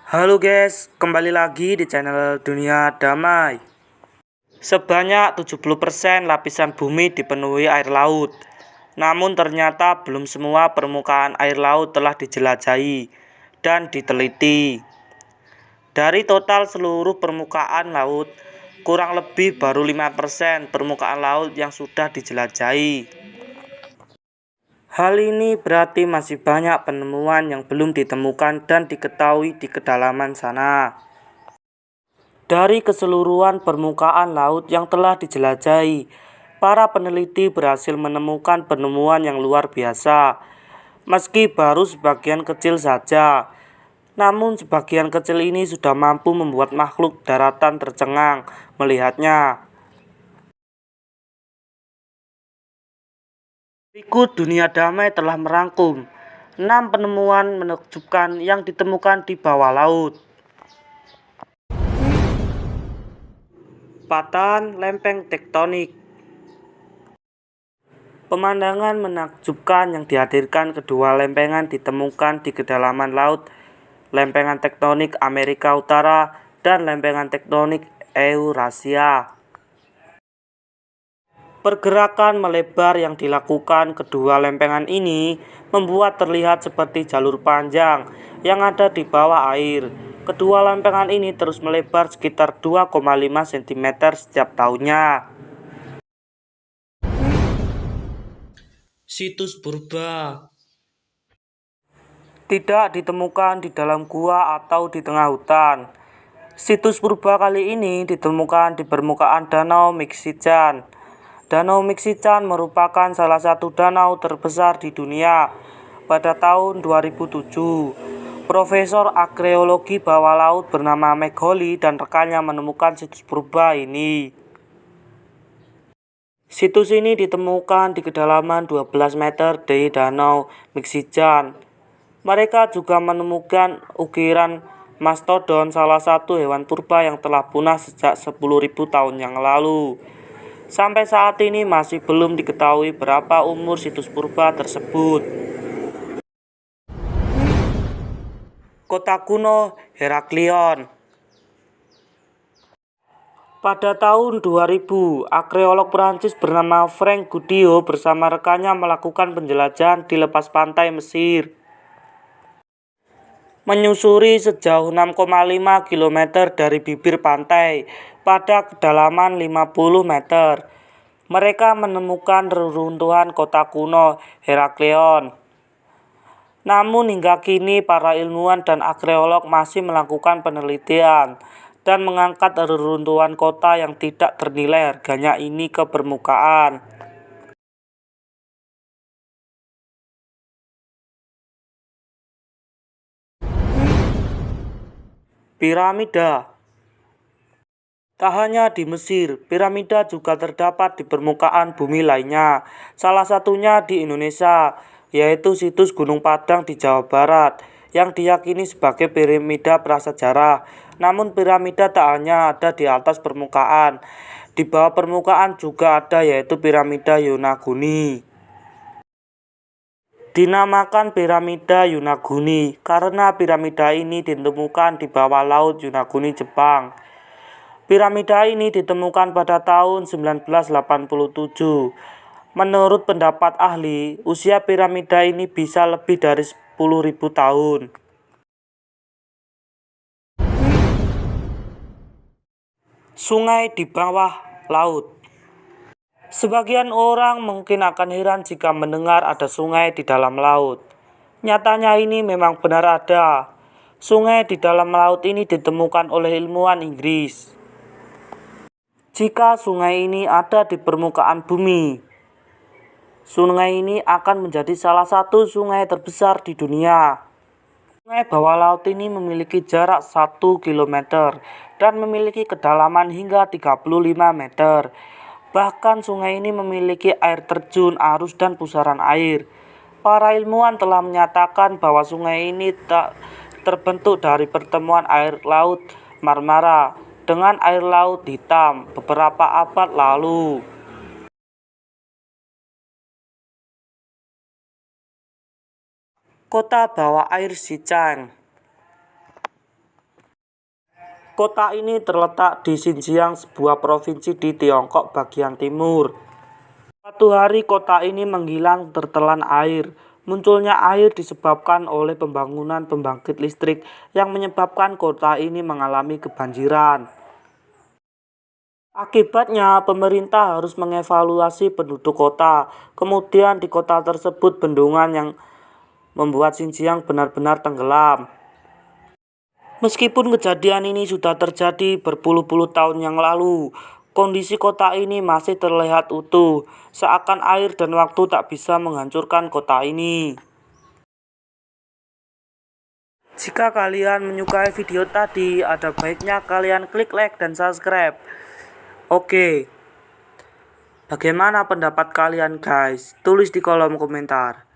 Halo guys, kembali lagi di channel Dunia Damai. Sebanyak 70% lapisan bumi dipenuhi air laut. Namun ternyata belum semua permukaan air laut telah dijelajahi dan diteliti. Dari total seluruh permukaan laut, kurang lebih baru 5% permukaan laut yang sudah dijelajahi. Hal ini berarti masih banyak penemuan yang belum ditemukan dan diketahui di kedalaman sana. Dari keseluruhan permukaan laut yang telah dijelajahi, para peneliti berhasil menemukan penemuan yang luar biasa. Meski baru sebagian kecil saja, namun sebagian kecil ini sudah mampu membuat makhluk daratan tercengang melihatnya. Berikut Dunia Damai telah merangkum 6 penemuan menakjubkan yang ditemukan di bawah laut. Patahan lempeng tektonik. Pemandangan menakjubkan yang dihadirkan kedua lempengan ditemukan di kedalaman laut, lempengan tektonik Amerika Utara dan lempengan tektonik Eurasia. Pergerakan melebar yang dilakukan kedua lempengan ini membuat terlihat seperti jalur panjang yang ada di bawah air. Kedua lempengan ini terus melebar sekitar 2,5 cm setiap tahunnya. Situs purba tidak ditemukan di dalam gua atau di tengah hutan. Situs purba kali ini ditemukan di permukaan Danau Mixican. Danau Mixican merupakan salah satu danau terbesar di dunia. Pada tahun 2007, Profesor Arkeologi Bawah Laut bernama Meg Holly dan rekannya menemukan situs purba ini. Situs ini ditemukan di kedalaman 12 meter di Danau Mixican. Mereka juga menemukan ukiran mastodon, salah satu hewan purba yang telah punah sejak 10.000 tahun yang lalu. Sampai saat ini masih belum diketahui berapa umur situs purba tersebut. Kota kuno Heraklion. Pada tahun 2000, arkeolog Prancis bernama Frank Goudio bersama rekannya melakukan penjelajahan di lepas pantai Mesir. Menyusuri sejauh 6,5 km dari bibir pantai pada kedalaman 50 meter. Mereka menemukan reruntuhan kota kuno Heraklion. Namun hingga kini para ilmuwan dan arkeolog masih melakukan penelitian dan mengangkat reruntuhan kota yang tidak ternilai harganya ini ke permukaan. Piramida. Tak hanya di Mesir, piramida juga terdapat di permukaan bumi lainnya. Salah satunya di Indonesia, yaitu situs Gunung Padang di Jawa Barat, yang diyakini sebagai piramida prasejarah. Namun piramida tak hanya ada di atas permukaan, di bawah permukaan juga ada, yaitu piramida Yonaguni. Dinamakan piramida Yonaguni karena piramida ini ditemukan di bawah laut Yonaguni, Jepang. Piramida ini ditemukan pada tahun 1987. Menurut pendapat ahli, usia piramida ini bisa lebih dari 10.000 tahun. Sungai di bawah laut. Sebagian orang mungkin akan heran jika mendengar ada sungai di dalam laut. Nyatanya ini memang benar ada. Sungai di dalam laut ini ditemukan oleh ilmuwan Inggris. Jika sungai ini ada di permukaan bumi, sungai ini akan menjadi salah satu sungai terbesar di dunia. Sungai bawah laut ini memiliki jarak 1 km dan memiliki kedalaman hingga 35 meter. Bahkan sungai ini memiliki air terjun, arus, dan pusaran air. Para ilmuwan telah menyatakan bahwa sungai ini tak terbentuk dari pertemuan air laut Marmara dengan air laut hitam beberapa abad lalu. Kota bawah air Xichang. Kota ini terletak di Xinjiang, sebuah provinsi di Tiongkok bagian timur. Suatu hari kota ini menghilang tertelan air. Munculnya air disebabkan oleh pembangunan pembangkit listrik yang menyebabkan kota ini mengalami kebanjiran. Akibatnya, pemerintah harus mengevaluasi penduduk kota. Kemudian di kota tersebut bendungan yang membuat Xinjiang benar-benar tenggelam. Meskipun kejadian ini sudah terjadi berpuluh-puluh tahun yang lalu, kondisi kota ini masih terlihat utuh, seakan air dan waktu tak bisa menghancurkan kota ini. Jika kalian menyukai video tadi, ada baiknya kalian klik like dan subscribe. Oke, bagaimana pendapat kalian guys? Tulis di kolom komentar.